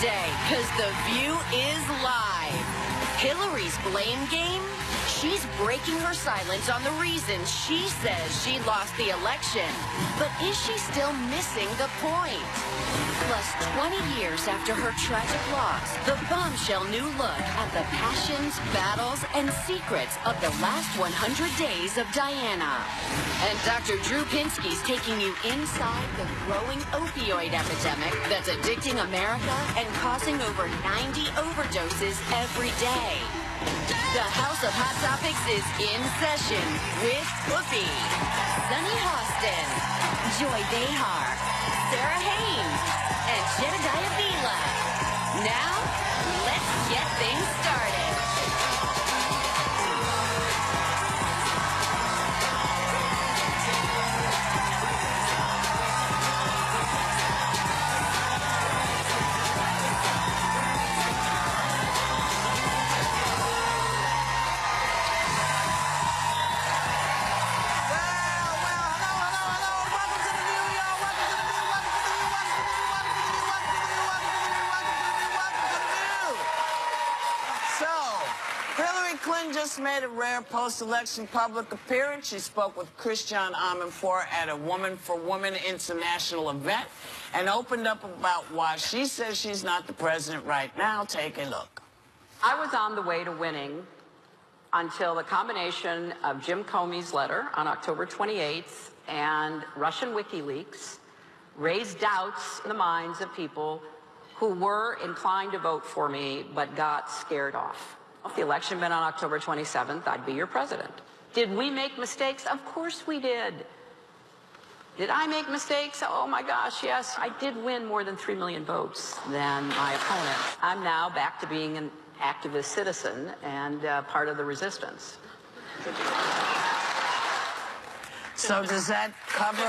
day, because The View is live. Hillary's blame game? She's breaking her silence on the reason she says she lost the election. But is she still missing the point? Plus, 20 years after her tragic loss, the bombshell new look at the passions, battles, and secrets of the last 100 days of Diana. And Dr. Drew Pinsky's taking you inside the growing opioid epidemic that's addicting America and causing over 90 overdoses every day. The House of Hot Topics is in session with Whoopi, Sunny Hostin, Joy Behar, Sarah Haynes, and Jedediah Bila. Now, let's get things started. Just made a rare post-election public appearance. She spoke with Christiane Amanpour at a Woman for Women international event and opened up about why she says she's not the president right now. Take a look. I was on the way to winning until the combination of Jim Comey's letter on October 28th and Russian WikiLeaks raised doubts in the minds of people who were inclined to vote for me but got scared off. If the election had been on October 27th, I'd be your president. Did we make mistakes? Of course we did. Did I make mistakes? Oh my gosh, yes. I did win more than 3 million votes than my opponent. I'm now back to being an activist citizen and part of the resistance. So does that cover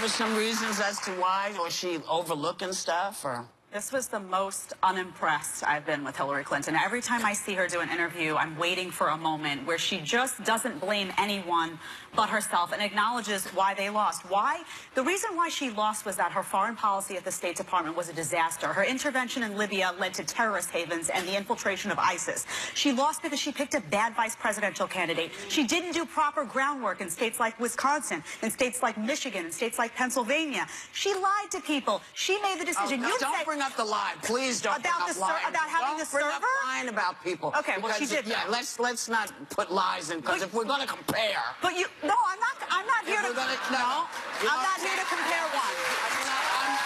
some reasons as to why? Was she overlooking stuff, or? This was the most unimpressed I've been with Hillary Clinton. Every time I see her do an interview, I'm waiting for a moment where she just doesn't blame anyone but herself and acknowledges why they lost. Why? The reason why she lost was that her foreign policy at the State Department was a disaster. Her intervention in Libya led to terrorist havens and the infiltration of ISIS. She lost because she picked a bad vice presidential candidate. She didn't do proper groundwork in states like Wisconsin, in states like Michigan, in states like Pennsylvania. She lied to people. She made the decision. Don't bring up the lie. Please don't bring up lying. About having the server? Don't bring up lying about people. Okay, well, she did. Yeah, let's not put lies in, because if we're going to compare. But you, no, I'm not here to. No, I'm not here to compare one.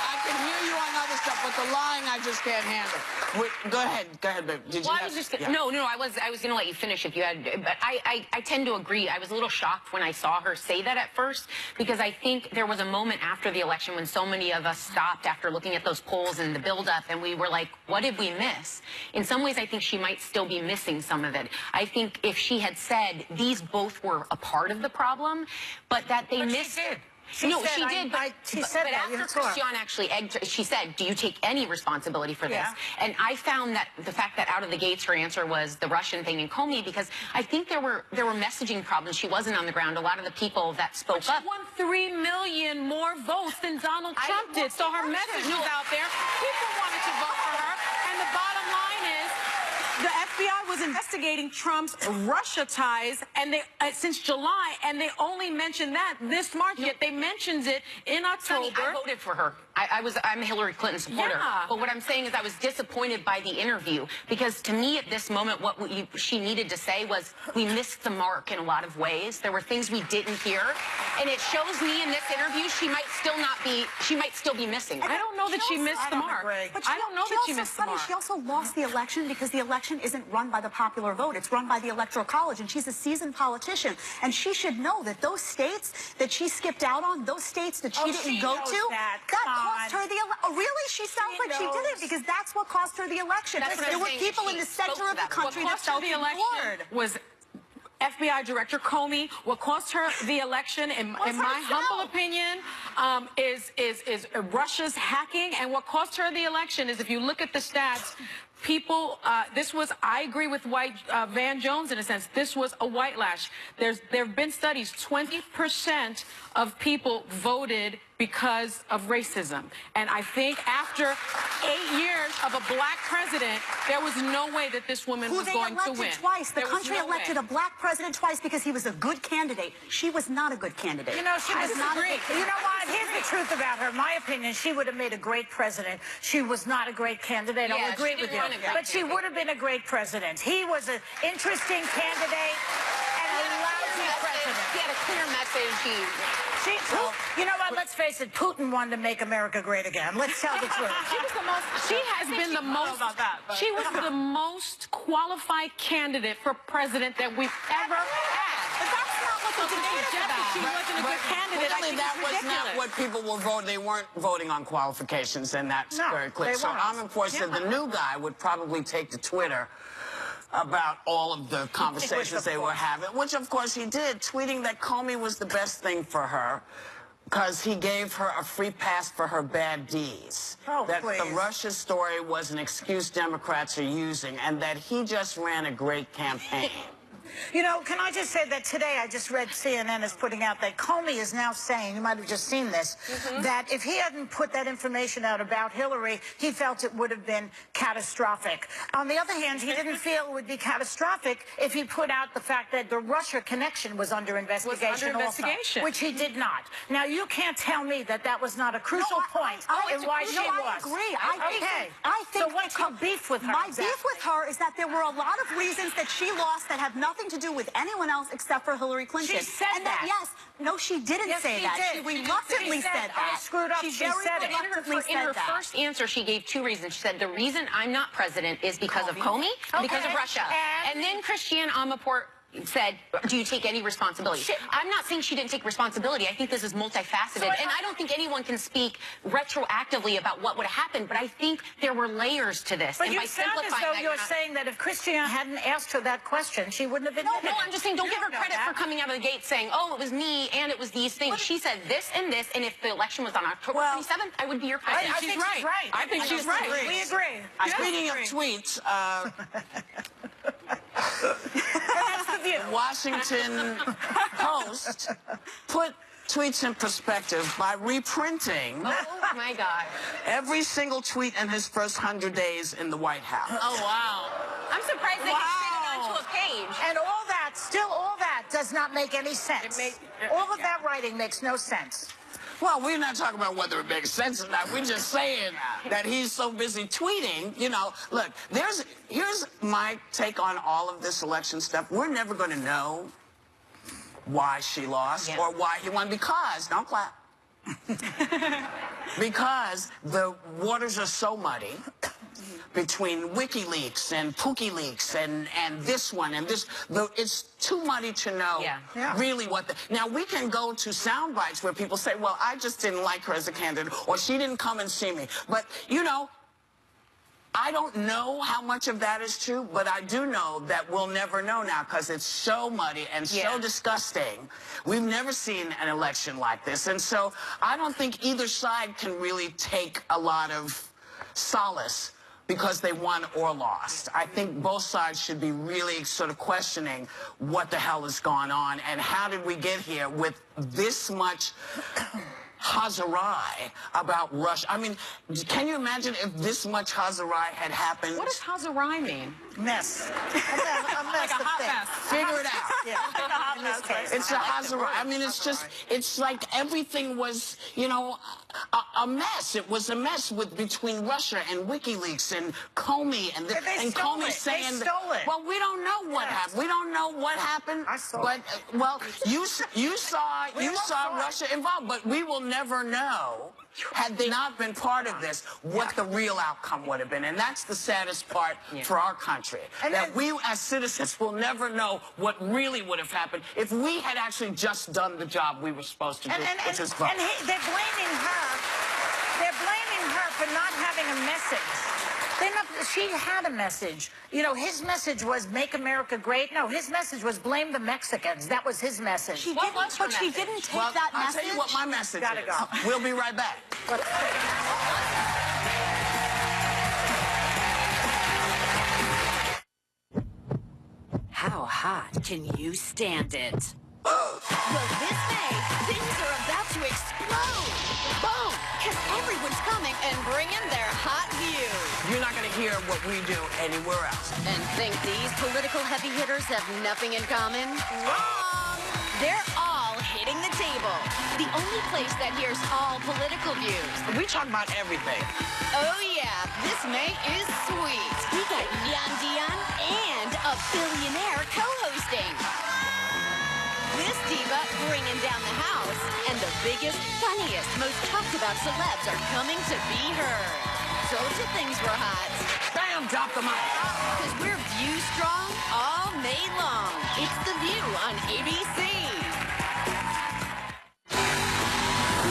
I can hear you on other stuff, but the lying I just can't handle. Go ahead, babe. Did well, you I was just no. I was going to let you finish if you had. But I tend to agree. I was a little shocked when I saw her say that at first, because I think there was a moment after the election when so many of us stopped after looking at those polls and the buildup, and we were like, "What did we miss?" In some ways, I think she might still be missing some of it. I think if she had said these both were a part of the problem, but that they missed. She did. She did, but after Christiane actually egged, she said, "Do you take any responsibility for this?" Yeah. And I found that the fact that out of the gates her answer was the Russian thing and Comey, because I think there were messaging problems. She wasn't on the ground. A lot of the people that spoke up. She won 3 million more votes than Donald Trump did, so her message was out there. People wanted to vote for her, and the bottom line is, the FBI was investigating Trump's Russia ties, and since July, and they only mentioned that this March. Yet they mentioned it in October. Sonny, I voted for her. I'm a Hillary Clinton supporter. Yeah. But what I'm saying is I was disappointed by the interview, because to me at this moment what she needed to say was, we missed the mark in a lot of ways. There were things we didn't hear, and it shows me in this interview she might still be missing. I don't know that she missed the mark. But I don't know that she missed the mark. She also lost the election because the election isn't run by the popular vote. It's run by the Electoral College, and she's a seasoned politician. And she should know that those states that she skipped out on, those states that she didn't go to, that cost her the election. Oh, really? She sounds like she did it, because that's what cost her the election. There were people in the center of the country that felt ignored. Was FBI Director Comey. What cost her the election, in my humble opinion, is Russia's hacking. And what cost her the election is, if you look at the stats, people, I agree with Van Jones in a sense. This was a white lash. There have been studies, 20% of people voted because of racism. And I think after 8 years of a black president, there was no way that this woman was going to win. Who they elected twice. The There was country no elected way. a black president twice because he was a good candidate. She was not a good candidate. You know, she was not. disagree. You know what? Here's the truth about her. My opinion, she would have made a great president. She was not a great candidate. Yeah, I'll agree she with didn't you. run a great But she would have been a great president. He was an interesting candidate and a lousy president. He had a clear message. You know what? Let's face it. Putin wanted to make America great again. Let's tell the truth. She has been the most. She was the most qualified candidate for president that we've ever had. But that's not what the debate is about. She wasn't a good candidate. I Clearly, think that it's was ridiculous. not what people were voting. They weren't voting on qualifications, and that's No, very clear. they So weren't. Amanpour said the new guy would probably take to Twitter about all of the conversations they were having, which of course he did, tweeting that Comey was the best thing for her because he gave her a free pass for her bad deeds. Oh, that please. the Russia story was an excuse Democrats are using, and that he just ran a great campaign. You know, can I just say that today I just read CNN is putting out that Comey is now saying, you might have just seen this, that if he hadn't put that information out about Hillary, he felt it would have been catastrophic. On the other hand, he didn't feel it would be catastrophic if he put out the fact that the Russia connection was under investigation also, which he did not. Now, you can't tell me that that was not a crucial point in why she I lost. agree. I think So what's your beef with her? My beef exactly? with her is that there were a lot of reasons that she lost that have nothing to do with anyone else except for Hillary Clinton. She said and that. Yes. No, she didn't Yes, say she that. did. She reluctantly She said, said that. I screwed up. She She very said it. reluctantly In said her that. first answer, she gave two reasons. She said, the reason I'm not president is because of Comey, because of Okay. Russia. And then Christiane Amanpour said, do you take any responsibility? I'm not saying she didn't take responsibility. I think this is multifaceted. And I don't think anyone can speak retroactively about what would have happened, but I think there were layers to this. But and you by sound as simplifying though that, you're not... saying that if Christiane hadn't asked her that question, she wouldn't have admitted No, it. I'm just saying, don't give her know credit that. for coming out of the gate saying, oh, it was me and it was these things. She said this, and if the election was on October 27th, I would be your president. I think she's right. I think she's right. We agree. Speaking of tweets, That's the view. Washington Post put tweets in perspective by reprinting Oh, my God. every single tweet in his first 100 days in the White House. Oh, wow. I'm surprised they could fit it onto a page. And all that does not make any sense. All of that writing makes no sense. Well, we're not talking about whether it makes sense or not. We're just saying that he's so busy tweeting. You know, look, here's my take on all of this election stuff. We're never going to know why she lost or why he won because, don't clap, because the waters are so muddy between WikiLeaks and PookieLeaks and this one and this. It's too muddy to know really what the... Now, we can go to sound bites where people say, well, I just didn't like her as a candidate, or she didn't come and see me. But, you know, I don't know how much of that is true, but I do know that we'll never know now because it's so muddy and so disgusting. We've never seen an election like this. And so I don't think either side can really take a lot of solace because they won or lost. I think both sides should be really sort of questioning what the hell has gone on and how did we get here with this much Hazarai about Russia. I mean, can you imagine if this much Hazarai had happened? What does Hazarai mean? Mess. A mess of things. Figure it out. Yeah. In this case. It's a Hazarai. I mean, it's just, it's like everything was, you know, a mess. It was a mess between Russia and WikiLeaks and Comey and stole Comey it. saying, They stole it. well, we don't know what happened. We don't know what happened. I saw but it. well, you saw Russia involved, but we will never know. Had they not been part of this, what the real outcome would have been. And that's the saddest part for our country. And that we as citizens will never know what really would have happened if we had actually just done the job we were supposed to do, which is vote. They're blaming her. They're blaming her for not having a message. She had a message. You know, his message was make America great. No, his message was blame the Mexicans. That was his message. She didn't take that I'll message. tell you what my message Gotta is. go. We'll be right back. hot. Can you stand it? Well, this May, things are about to explode. Boom! Because everyone's coming and bringing their hot views. You're not going to hear what we do anywhere else. And think these political heavy hitters have nothing in common? Wrong! They're all hitting the table. The only place that hears all political views. We talk about everything. Oh, yeah, this May is sweet. We got Yan Dion and a billionaire co-hosting. This diva bringing down the house, and the biggest, funniest, most talked about celebs are coming to be heard. Told you things were hot. Bam, drop the mic. Because we're view strong all May long. It's The View on ABC.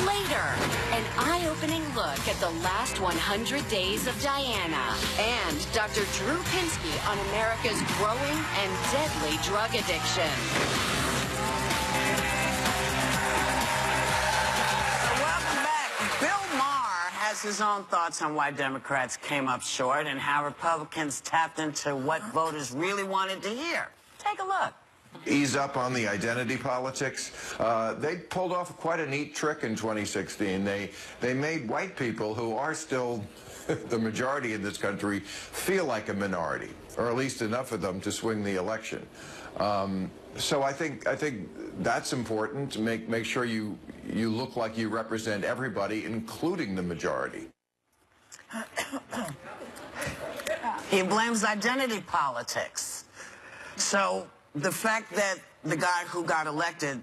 Later, an eye-opening look at the last 100 days of Diana. And Dr. Drew Pinsky on America's growing and deadly drug addiction. Welcome back. Bill Maher has his own thoughts on why Democrats came up short and how Republicans tapped into what voters really wanted to hear. Take a look. Ease up on the identity politics. They pulled off quite a neat trick in 2016. They made white people, who are still the majority in this country, feel like a minority, or at least enough of them to swing the election. So I think that's important, to make sure you look like you represent everybody, including the majority. He blames identity politics. So the fact that the guy who got elected,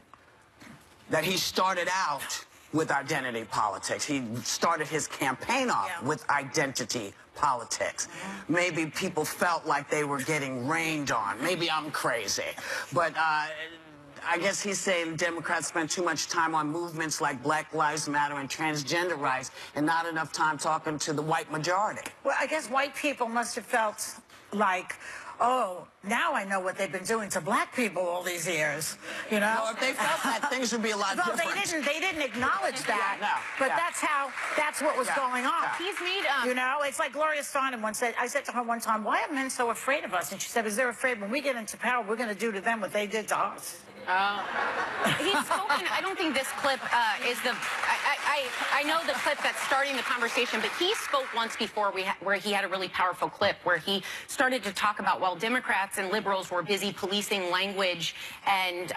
that he started out with identity politics. He started his campaign off with identity politics. Maybe people felt like they were getting rained on. Maybe I'm crazy. But I guess he's saying Democrats spend too much time on movements like Black Lives Matter and transgender rights and not enough time talking to the white majority. Well, I guess white people must have felt like, oh, now I know what they've been doing to black people all these years. You know, Well, if they felt that, things would be a lot well, different. they didn't acknowledge that. No, but yeah. that's what was going on. He's made You know, it's like Gloria Steinem once said. I said to her one time, "Why are men so afraid of us?" And she said, "Because they're afraid when we get into power, we're going to do to them what they did to us." He's spoken. I don't think this clip is the. I know the clip that's starting the conversation, but he spoke once before where he had a really powerful clip where he started to talk about while Democrats and liberals were busy policing language and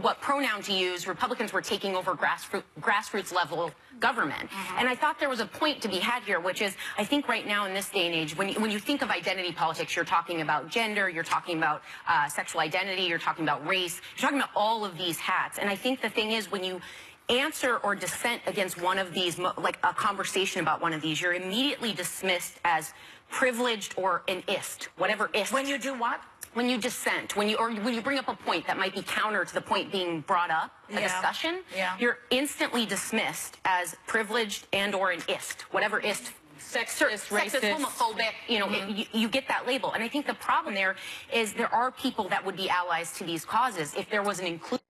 what pronoun to use, Republicans were taking over grassroots level government. And I thought there was a point to be had here, which is I think right now in this day and age, when you think of identity politics, you're talking about gender, you're talking about sexual identity, you're talking about race, you're talking about all of these hats. And I think the thing is when you answer or dissent against one of these, like a conversation about one of these, you're immediately dismissed as privileged or an ist, whatever ist. When you do what? When you dissent, when you bring up a point that might be counter to the point being brought up, a discussion, you're instantly dismissed as privileged and or an ist, whatever ist. Sexist, homophobic, you know, you get that label. And I think the problem there is there are people that would be allies to these causes if there was an inclusion.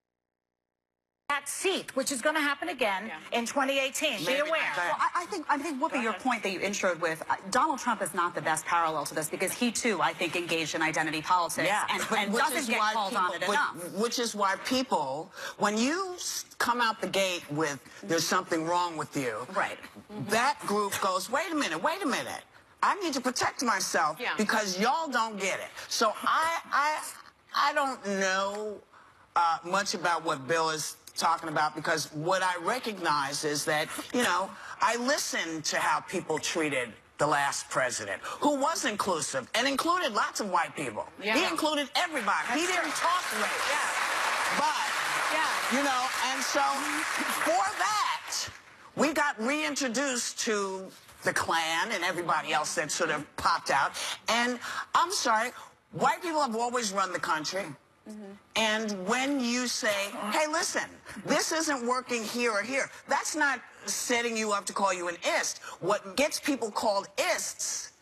That seat, which is going to happen again in 2018. Be aware. Well, I think, Whoopi, your point that you introed with, Donald Trump is not the best parallel to this because he, too, I think, engaged in identity politics and doesn't get called on it enough. Which is why people, when you come out the gate with there's something wrong with you, that group goes, wait a minute. I need to protect myself because y'all don't get it. So I don't know much about what Bill is talking about because what I recognize is that, you know, I listened to how people treated the last president, who was inclusive and included lots of white people. He included everybody. He didn't talk race. But, you know, and so for that, we got reintroduced to the Klan and everybody else that sort of popped out. And I'm sorry, white people have always run the country. And when you say, hey, listen, this isn't working here or here, that's not setting you up to call you an ist. What gets people called ists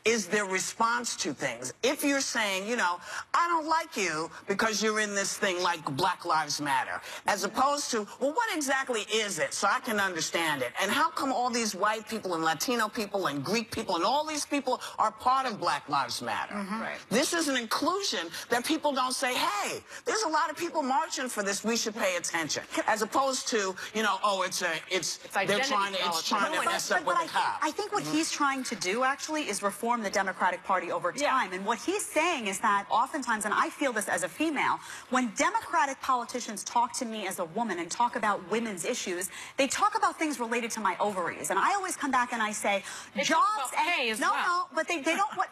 is their response to things. If you're saying, you know, I don't like you because you're in this thing like Black Lives Matter, as opposed to, well, what exactly is it so I can understand it? And how come all these white people and Latino people and Greek people and all these people are part of Black Lives Matter? Right. This is an inclusion that people don't say, hey, there's a lot of people marching for this, we should pay attention. As opposed to, you know, oh, it's trying to mess up with the cop. I think what he's trying to do actually is reform the Democratic Party over time. And what he's saying is that oftentimes, and I feel this as a female, when Democratic politicians talk to me as a woman and talk about women's issues, they talk about things related to my ovaries. And I always come back and I say, jobs and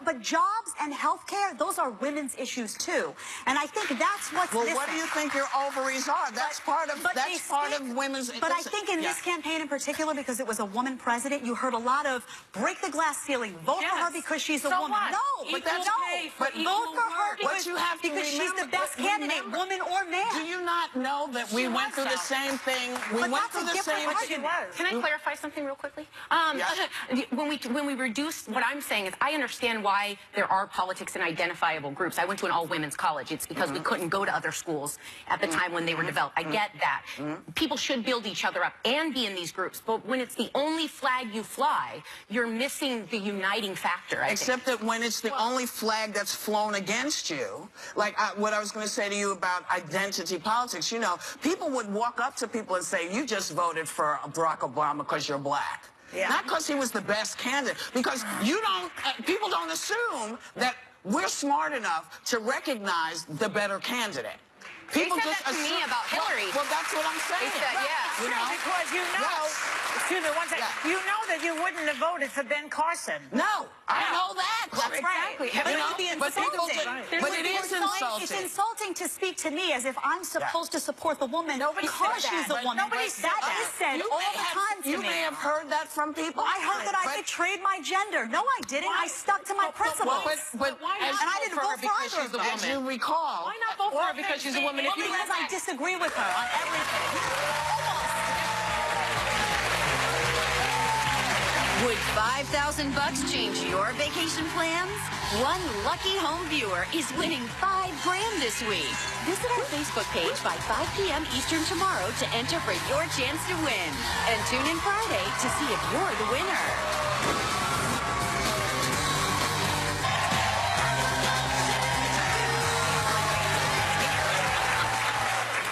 but jobs and health care, those are women's issues too. And I think that's what's missing. What do you think your ovaries are? That's part of women's. But I think in this campaign in particular, because it was a woman president, you heard a lot of break the glass ceiling, vote for her because she's a woman. What? No, but that's vote for her because she's the best candidate, woman or man. Do you not know that we went through the same thing? We went through the same thing. Can I clarify something real quickly? When we reduce, what I'm saying is I understand why there are politics and identifiable groups. I went to an all-women's college. It's because we couldn't go to other schools at the time when they were developed. I get that. People should build each other up and be in these groups. But when it's the only flag you fly, you're missing the uniting factor, I think. Except that when it's the only flag that's flown against you, like what I was going to say to you about identity politics, you know, people would walk up to people and say, you just voted for Barack Obama because you're black. Yeah. Not because he was the best candidate, because people don't assume that we're smart enough to recognize the better candidate. People they said that to me about Hillary. Well, that's what I'm saying. They said, You know? Because you know, excuse me one second, you know that you wouldn't have voted for Ben Carson. No, I know that. That's exactly. right. But it would be insulting. But it is insulting. It's insulting to speak to me as if I'm supposed to support the woman because she's a woman. Nobody said that is said all the time to me. You may have heard that from people. I heard that I betrayed my gender. No, I didn't. I stuck to my principles. But why not and I didn't vote for either of them. as you recall, Why not vote for her because she's a woman? If you Because I disagree with her on everything. Would $5,000 change your vacation plans? One lucky home viewer is winning $5,000 this week. Visit our Facebook page by 5 p.m. Eastern tomorrow to enter for your chance to win. And tune in Friday to see if you're the winner.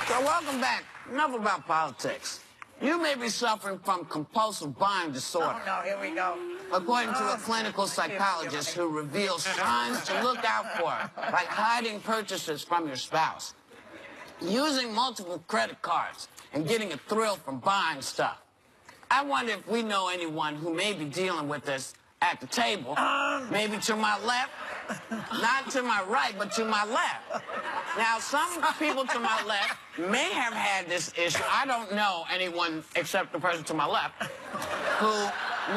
So welcome back. Enough about politics. You may be suffering from compulsive buying disorder. Oh, no, here we go. According to a clinical psychologist who reveals signs to look out for, like hiding purchases from your spouse, using multiple credit cards, and getting a thrill from buying stuff. I wonder if we know anyone who may be dealing with this at the table, maybe to my left, not to my right, but to my left. Now, some people to my left may have had this issue. I don't know anyone except the person to my left who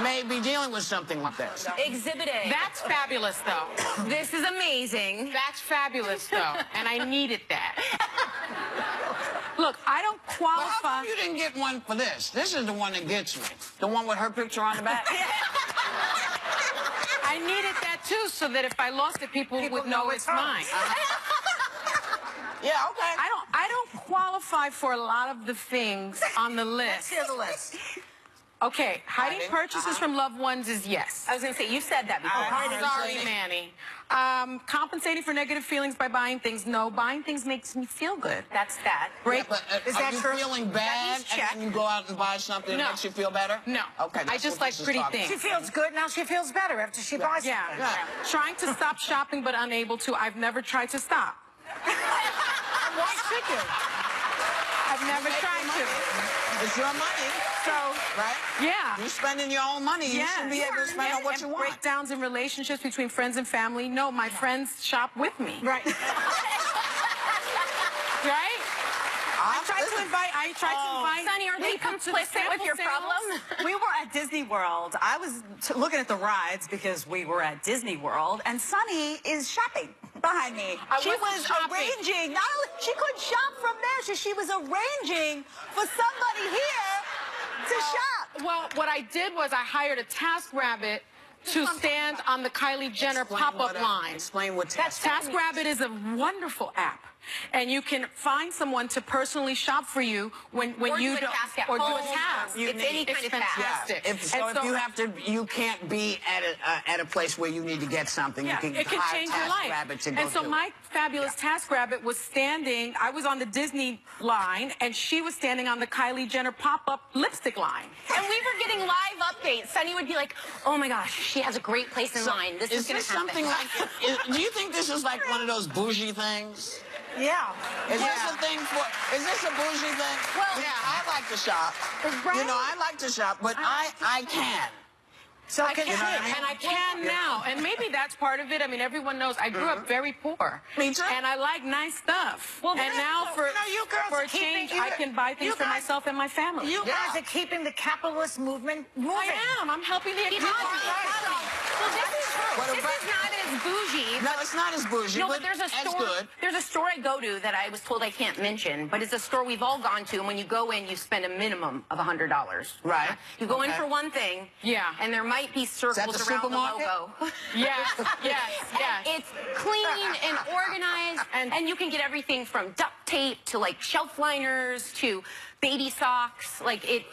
may be dealing with something like this. Exhibit A. That's fabulous, though. This is amazing. That's fabulous, though, and I needed that. Look, I don't qualify. Well, how come you didn't get one for this? This is the one that gets me. The one with her picture on the back. I needed that, too, so that if I lost it, people would know it's mine. Yeah, okay. I don't qualify for a lot of the things on the list. Here's the list. Okay, hiding purchases from loved ones is yes. I was going to say, you said that before. Sorry, Manny. Compensating for negative feelings by buying things. No, buying things makes me feel good. That's that. Yeah, but are you feeling bad and then you go out and buy something that makes you feel better? No. Okay. I just like pretty things. She feels good, now she feels better after she buys Yeah. something. Yeah. Trying to stop shopping but unable to. I've never tried to stop. Why should you? I've never tried to. It's your money. So, right? Yeah. You're spending your own money. You should be able to spend on what you want. Breakdowns in relationships between friends and family. No, my friends shop with me. Right. Right? I tried to invite. Sonny, are they complicit with your problem? We were at Disney World. I was looking at the rides because we were at Disney World, and Sunny is shopping behind me. She was Arranging. Not only, she couldn't shop from there, so she was arranging for somebody here to shop. Well, what I did was I hired a TaskRabbit to stand on the Kylie Jenner pop-up line. Explain what TaskRabbit is a wonderful app. And you can find someone to personally shop for you when you do a task at or do a home. task. It's any kind of task. fantastic. If you have to, you can't be at a place where you need to get something. Yeah, you can it can hire change your life. TaskRabbit to go And so do my fabulous TaskRabbit was standing, I was on the Disney line, and she was standing on the Kylie Jenner pop-up lipstick line. And we were getting live updates. Sunny would be like, oh my gosh, she has a great place in line. This is going to happen. Something like? Do you think this is like one of those bougie things? Yeah. Is this a thing for? Is this a bougie thing? Well, yeah, I like to shop. Right. You know, I like to shop, but I can. So I can can, she. and I can now, and maybe that's part of it. I mean, everyone knows I grew up very poor. Me too. And I like nice stuff. Well, and now for you girls for are a change, keeping- I can buy things you for guys- myself and my family. You guys are keeping the capitalist movement moving. I am. I'm helping the economy. Well, this is true. This is not as bougie. No, it's not as bougie. No, but there's a that's store. good. There's a store I go to that I was told I can't mention, but it's a store we've all gone to, and when you go in, you spend a minimum of $100. Right. You go in Okay. for one thing. Yeah. And there might be circles the around the supermarket? logo. Yes, yes, yes. And it's clean and organized, and you can get everything from duct tape to like shelf liners to baby socks. Like it.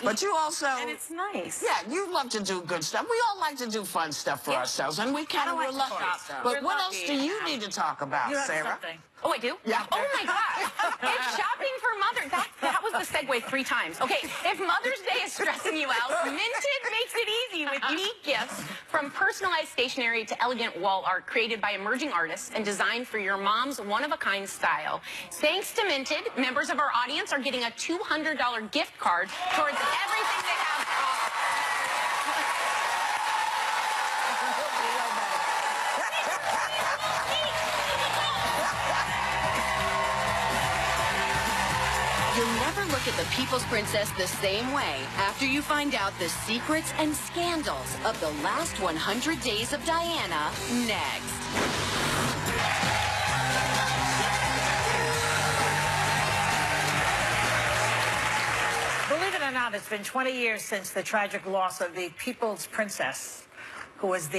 But you also. And it's nice. Yeah, you love to do good stuff. We all like to do fun stuff for ourselves, and we kind of like we're to lucky. shop, though. But We're what lucky. else do you need to talk about, You have Sarah? something. Oh, I do? Yeah. Oh, my God. It's shopping for Mother's. That was the segue 3 times. Okay, if Mother's Day is stressing you out, Minted makes it easy with unique gifts from personalized stationery to elegant wall art created by emerging artists and designed for your mom's one-of-a-kind style. Thanks to Minted, members of our audience are getting a $200 gift card towards everything they have to offer. You'll never look at the People's Princess the same way after you find out the secrets and scandals of the last 100 days of Diana next. Believe it or not, it's been 20 years since the tragic loss of the People's Princess, who was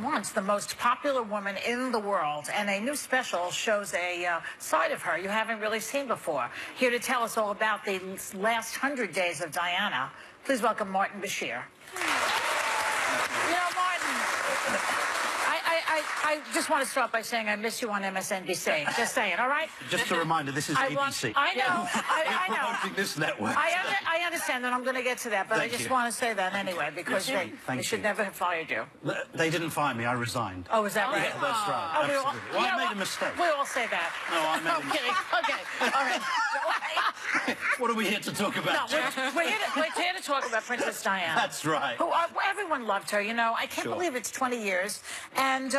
once the most popular woman in the world. And a new special shows a side of her you haven't really seen before. Here to tell us all about the last 100 days of Diana, please welcome Martin Bashir. You know, Martin, I just want to start by saying I miss you on MSNBC. Just saying, all right? Just a reminder, this is ABC. I know. I We're know. promoting this network. I understand that. I'm going to get to that, but Thank I just you. want to say that anyway, because Yes, they thank should you. never have fired you. They didn't fire me, I resigned. Oh, is that right? Yeah, that's right. Oh, we all- Absolutely. Well, you I know made what? a mistake. We all say that. No, I made a I'm kidding. Okay. All right. What are we here to talk No, about? we're here to talk about Princess Diana. That's right. Who, everyone loved her, you know. I can't Sure. believe it's 20 years. And,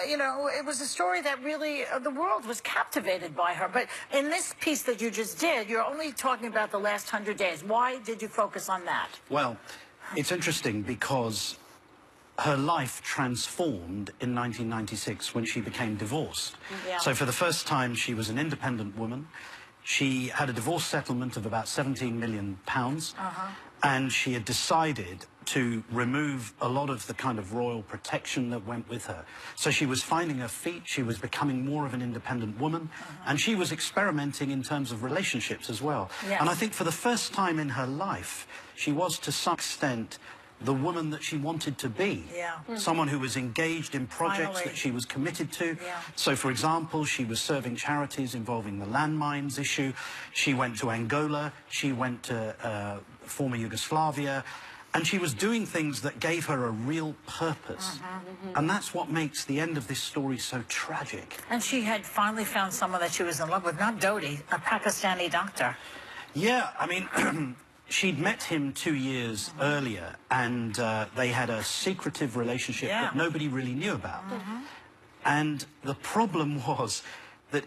you know, it was a story that really, the world was captivated by her. But in this piece that you just did, you're only talking about the last 100 days. Why did you focus on that? Well, it's interesting because her life transformed in 1996 when she became divorced. Yeah. So for the first time, she was an independent woman. She had a divorce settlement of about £17 million. And she had decided to remove a lot of the kind of royal protection that went with her. So she was finding her feet, she was becoming more of an independent woman, and she was experimenting in terms of relationships as well. Yes. And I think for the first time in her life, she was to some extent the woman that she wanted to be. Yeah. Someone who was engaged in projects Finally. that she was committed to. Yeah. So, for example, she was serving charities involving the landmines issue. She went to Angola. She went to former Yugoslavia. And she was doing things that gave her a real purpose. And that's what makes the end of this story so tragic. And she had finally found someone that she was in love with, not Dodi, a Pakistani doctor. Yeah, I mean, she'd met him 2 years earlier, and they had a secretive relationship Yeah. that nobody really knew about. And the problem was that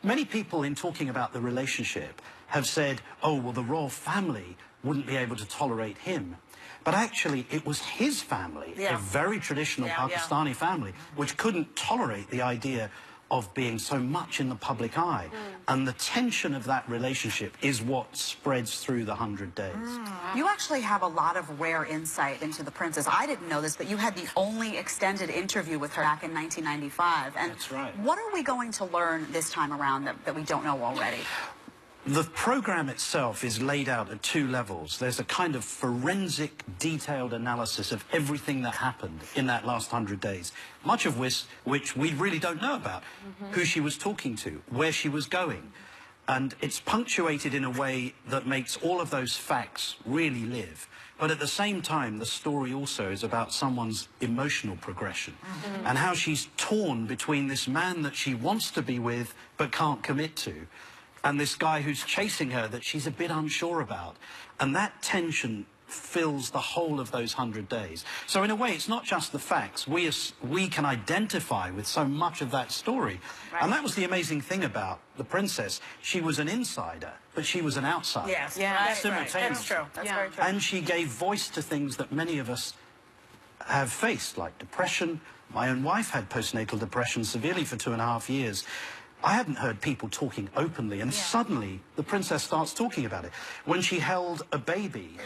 many people, in talking about the relationship, have said, oh, well, the royal family wouldn't be able to tolerate him. But actually, it was his family, Yeah. a very traditional Yeah, yeah. Pakistani family, which couldn't tolerate the idea of being so much in the public eye. And the tension of that relationship is what spreads through the 100 days. You actually have a lot of rare insight into the princess. I didn't know this, but you had the only extended interview with her back in 1995. And that's right. What are we going to learn this time around that we don't know already? The program itself is laid out at 2 levels. There's a kind of forensic, detailed analysis of everything that happened in that last 100 days, much of which we really don't know about. Who she was talking to, where she was going. And it's punctuated in a way that makes all of those facts really live. But at the same time, the story also is about someone's emotional progression and how she's torn between this man that she wants to be with but can't commit to, and this guy who's chasing her that she's a bit unsure about. And that tension fills the whole of those 100 days. So in a way, it's not just the facts. We can identify with so much of that story. Right. And that was the amazing thing about the princess. She was an insider, but she was an outsider. Yes, that's simultaneously. Right. That's true. That's very true. And she gave voice to things that many of us have faced, like depression. My own wife had postnatal depression severely for 2.5 years. I hadn't heard people talking openly, and suddenly the princess starts talking about it. When she held a baby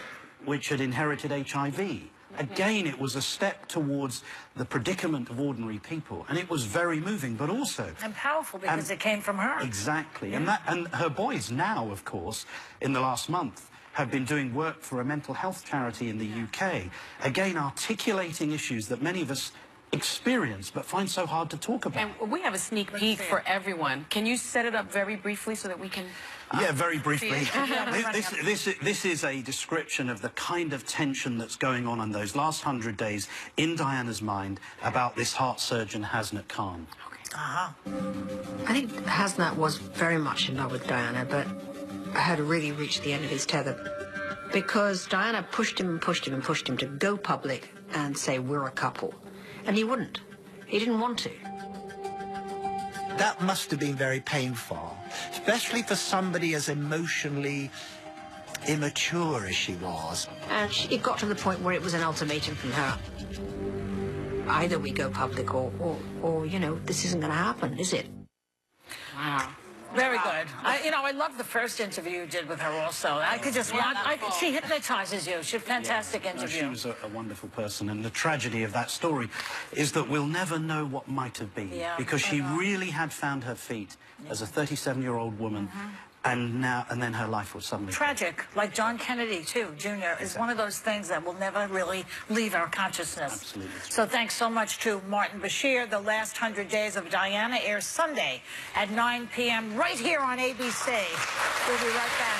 which had inherited HIV, again, it was a step towards the predicament of ordinary people, and it was very moving, but also... And powerful, because it came from her. Exactly, and her boys now, of course, in the last month, have been doing work for a mental health charity in the UK, again, articulating issues that many of us experience but find so hard to talk about. And we have a sneak peek for everyone. Can you set it up very briefly so that we can... Yeah, very briefly. This is a description of the kind of tension that's going on in those last 100 days in Diana's mind about this heart surgeon, Hasnat Khan. I think Hasnat was very much in love with Diana, but had really reached the end of his tether, because Diana pushed him and pushed him and pushed him to go public and say, we're a couple. And he wouldn't. He didn't want to. That must have been very painful, especially for somebody as emotionally immature as she was. And it got to the point where it was an ultimatum from her. Either we go public or you know, this isn't going to happen, is it? Wow. Very good. I love the first interview you did with her also. I could just watch. She hypnotizes you. She's a fantastic interview. No, she was a wonderful person, and the tragedy of that story is that we'll never know what might have been, because she really had found her feet as a 37-year-old woman, and then her life was suddenly... Tragic, like John Kennedy, too, Jr., is one of those things that will never really leave our consciousness. Absolutely. So thanks so much to Martin Bashir. The Last 100 Days of Diana airs Sunday at 9 p.m. right here on ABC. We'll be right back.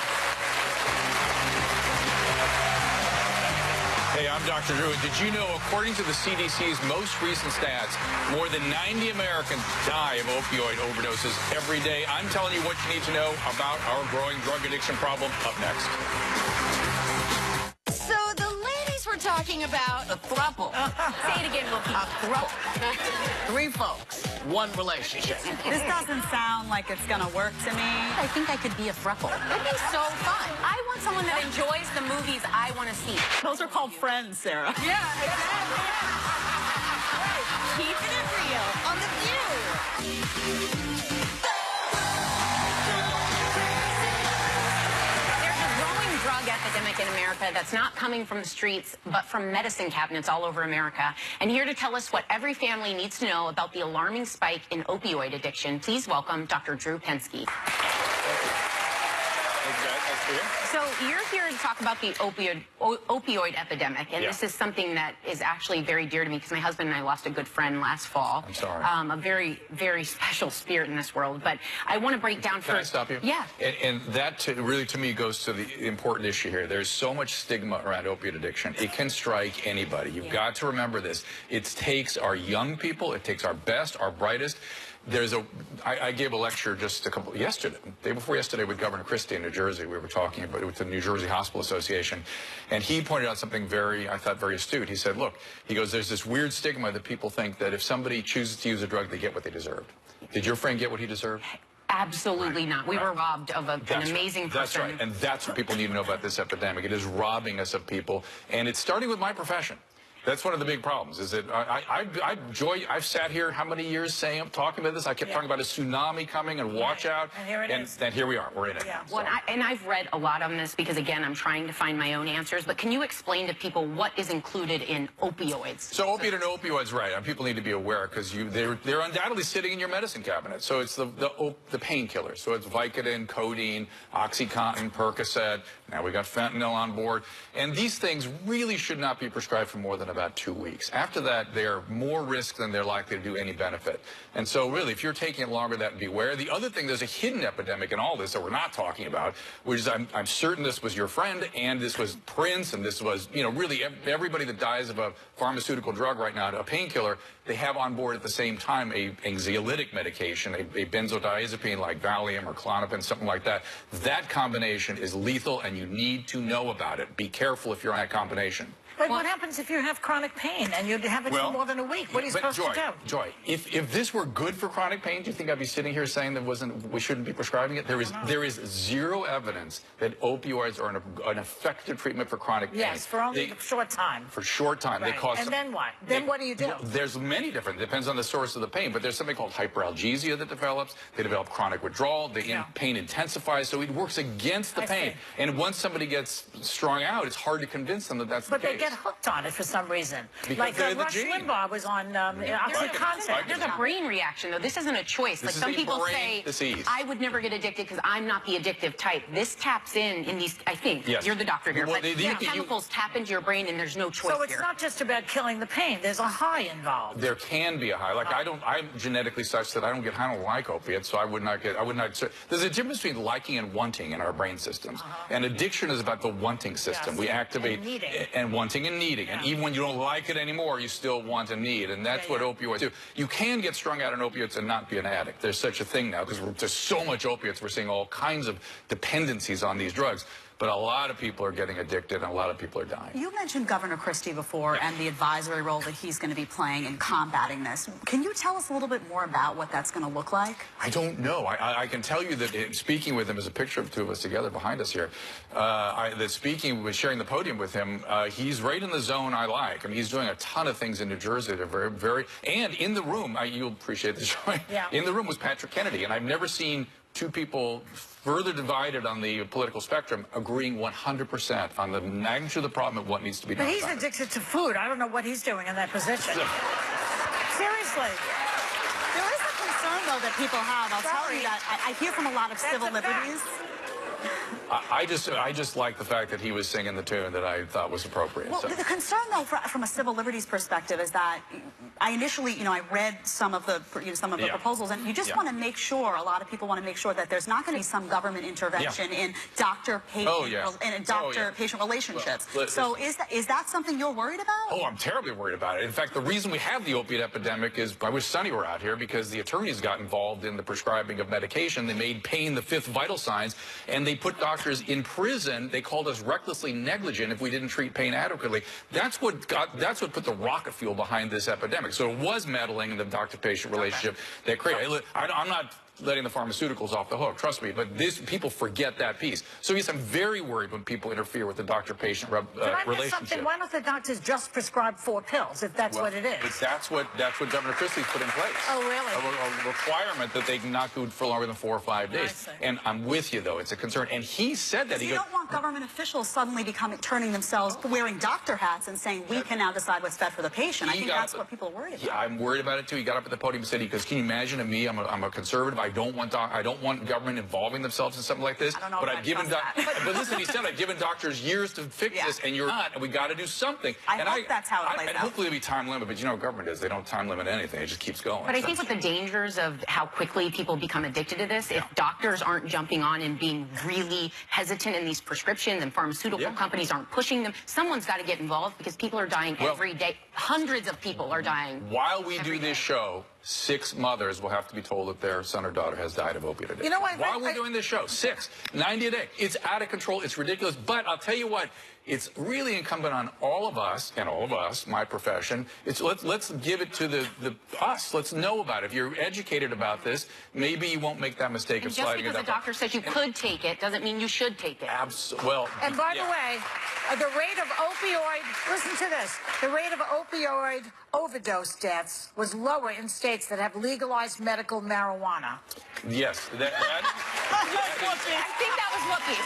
Hey, I'm Dr. Drew. Did you know, according to the CDC's most recent stats, more than 90 Americans die of opioid overdoses every day? I'm telling you what you need to know about our growing drug addiction problem up next. So the ladies were talking about A throuple. Say it again, Wilkie. A throuple. 3 folks, 1 relationship. This doesn't sound like it's going to work to me. I think I could be a throuple. It'd be so fun. I want someone that enjoys the movies I want to see. Those are called friends, Sarah. Yeah, exactly. Keeping it real on The View. There's a growing drug epidemic in America that's not coming from the streets, but from medicine cabinets all over America. And here to tell us what every family needs to know about the alarming spike in opioid addiction, please welcome Dr. Drew Pensky. So you're here to talk about the opioid epidemic, and this is something that is actually very dear to me, because my husband and I lost a good friend last fall. I'm sorry. A very, very special spirit in this world. But I want to break down Can I stop you? Yeah. And that really, to me, goes to the important issue here. There's so much stigma around opiate addiction. It can strike anybody. You've got to remember this. It takes our young people. It takes our best, our brightest. I gave a lecture just day before yesterday with Governor Christie in New Jersey. We were talking about it with the New Jersey Hospital Association, and he pointed out something I thought very astute. He said, look, he goes, there's this weird stigma that people think that if somebody chooses to use a drug, they get what they deserved. Did your friend get what he deserved? Absolutely not. We were robbed of an amazing person. That's right, and that's what people need to know about this epidemic. It is robbing us of people, and it's starting with my profession. That's one of the big problems, is that I've sat here how many years talking about this? I kept talking about a tsunami coming and watch out. And here it is. And here we are. We're in it. Yeah. Well, and I've read a lot on this because, again, I'm trying to find my own answers. But can you explain to people what is included in opioids? So opiate and opioids, right? And people need to be aware because they're undoubtedly sitting in your medicine cabinet. So it's the painkillers. So it's Vicodin, codeine, OxyContin, Percocet. Now we got fentanyl on board. And these things really should not be prescribed for more than about 2 weeks. After that, they're more risk than they're likely to do any benefit. And so really, if you're taking it longer, that beware. The other thing, there's a hidden epidemic in all this that we're not talking about, which is I'm certain this was your friend, and this was Prince, and this was, really everybody that dies of a pharmaceutical drug right now, a painkiller, they have on board at the same time a anxiolytic medication, a benzodiazepine like Valium or Klonopin, something like that. That combination is lethal, and you need to know about it. Be careful if you're on that combination. But what happens if you have chronic pain and you have it for more than a week? What are you supposed to do? Joy, if this were good for chronic pain, do you think I'd be sitting here saying we shouldn't be prescribing it? There is zero evidence that opioids are an effective treatment for chronic pain. Yes, for only a short time. For short time. Right. They cause and then what? Then what do you do? Well, there's many different, depends on the source of the pain, but there's something called hyperalgesia that develops. They develop chronic withdrawal. The pain intensifies, so it works against the pain. And once somebody gets strung out, it's hard to convince them that that's the case. But they get hooked on it for some reason. Because like Rush gene. Limbaugh was on OxyContin. There's a brain reaction, though. This isn't a choice. Like some people say, I would never get addicted because I'm not the addictive type. This taps in these, I think, you're the doctor here, but chemicals tap into your brain and there's no choice So it's not just about killing the pain. There's a high involved. There can be a high. Like I'm genetically such that I don't like opiates, so I would not. There's a difference between liking and wanting in our brain systems. And addiction is about the wanting system. We activate and wanting and needing. And even when you don't like it anymore, you still want and need. And that's what opioids do. You can get strung out on opiates and not be an addict. There's such a thing now because there's so much opiates. We're seeing all kinds of dependencies on these drugs. But a lot of people are getting addicted and a lot of people are dying. You mentioned Governor Christie before and the advisory role that he's going to be playing in combating this. Can you tell us a little bit more about what that's going to look like? I don't know. I can tell you that speaking with him, there's a picture of the two of us together behind us here, sharing the podium with him, he's right in the zone I like. I mean, he's doing a ton of things in New Jersey that are very, and in the room, you'll appreciate this, Joy. In the room was Patrick Kennedy, and I've never seen two people further divided on the political spectrum agreeing 100% on the magnitude of the problem and what needs to be done. But he's addicted to food. I don't know what he's doing in that position. Seriously. There is a concern, though, that people have. I'll tell you that I hear from a lot of civil liberties. I just like the fact that he was singing the tune that I thought was appropriate. Well, the concern, though, from a civil liberties perspective, is that I initially, I read some of the proposals, and you just want to make sure. A lot of people want to make sure that there's not going to be some government intervention in doctor-patient relationships. So is that something you're worried about? Oh, I'm terribly worried about it. In fact, the reason we have the opiate epidemic is I wish Sonny were out here because the attorneys got involved in the prescribing of medication. They made pain the fifth vital signs, and they put doctors in prison. They called us recklessly negligent if we didn't treat pain adequately. That's what put the rocket fuel behind this epidemic. So it was meddling in the doctor-patient relationship that created. I'm not letting the pharmaceuticals off the hook, trust me, but people forget that piece. So yes, I'm very worried when people interfere with the doctor-patient relationship. Why don't the doctors just prescribe 4 pills if that's what it is? But that's what Governor Christie's put in place. Oh, really? A requirement that they can not go for longer than 4 or 5 days. And I'm with you, though. It's a concern. And he said that. You don't want government officials suddenly turning themselves, wearing doctor hats and saying, we can now decide what's best for the patient. I think that's what people are worried about. Yeah, I'm worried about it, too. He got up at the podium and said, can you imagine me? I'm a conservative. I don't want government involving themselves in something like this. I don't know but I've given but listen, he said I've given doctors years to fix this, and you're not, and we got to do something. I hope that's how it plays out. Hopefully it'll be time limit, but you know what government is. They don't time limit anything. It just keeps going. But I think with the dangers of how quickly people become addicted to this, if doctors aren't jumping on and being really hesitant in these prescriptions and pharmaceutical companies aren't pushing them, someone's got to get involved because people are dying every day. Hundreds of people are dying. While we do this show, 6 mothers will have to be told that their son or daughter has died of opiate addiction. You know what? While we're doing this show, 6, 90 a day. It's out of control. It's ridiculous. But I'll tell you what, it's really incumbent on all of us, my profession. Let's give it to us. Let's know about it. If you're educated about this, maybe you won't make that mistake of sliding Just it because the doctor says you could take it doesn't mean you should take it. Well, and by the way, the rate of opioid, listen to this, the rate of opioid overdose deaths was lower in states that have legalized medical marijuana. Yes. I think that was Whoopi.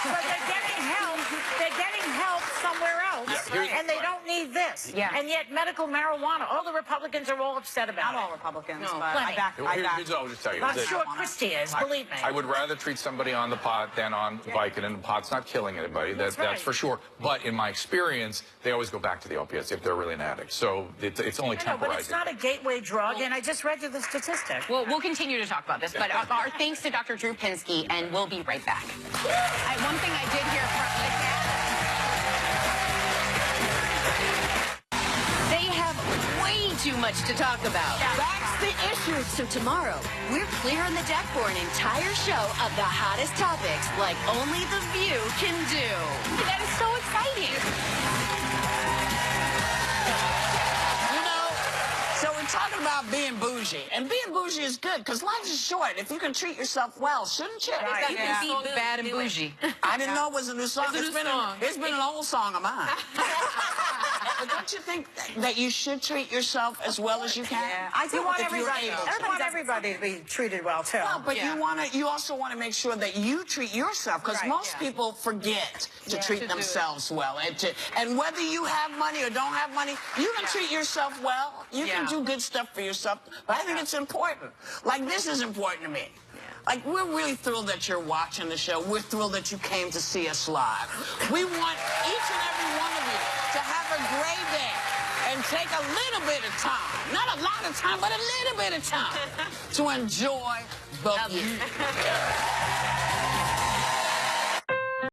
So they're getting help somewhere else, and they don't need this. Yeah. And yet medical marijuana, all the Republicans are all upset about Not it. all Republicans, No, but plenty. I'll just tell you. I'm sure Christie is, believe me. I would rather treat somebody on the pot than on Vicodin, and the pot's not killing anybody. That's for sure. But in my experience, they always go back to the opiates if they're really an addict. So it's only temporary. But it's not a gateway drug, and I just read you the statistic. Well, we'll continue to talk about this, but our thanks to Dr. Drew Pinsky, and we'll be right back. One thing I did hear from They have way too much to talk about. That's the issue. So tomorrow, we're clear on the deck for an entire show of the hottest topics like only The View can do. That is so exciting. So we're talking about being bougie, and being bougie is good because life is short. If you can treat yourself well, shouldn't you? Right. You can be bad and bougie. I didn't know it was a new song. It's been an old song of mine. But don't you think that you should treat yourself as well as you can? Yeah. I do want everybody to be treated well too. Well, but you also want to make sure that you treat yourself because most people forget to treat themselves well, and whether you have money or don't have money, you can treat yourself well. You can do good stuff for yourself. But I think it's important. Like this is important to me. Like, we're really thrilled that you're watching the show. We're thrilled that you came to see us live. We want each and every one of you to have a great day and take a little bit of time, not a lot of time, but a little bit of time to enjoy the view.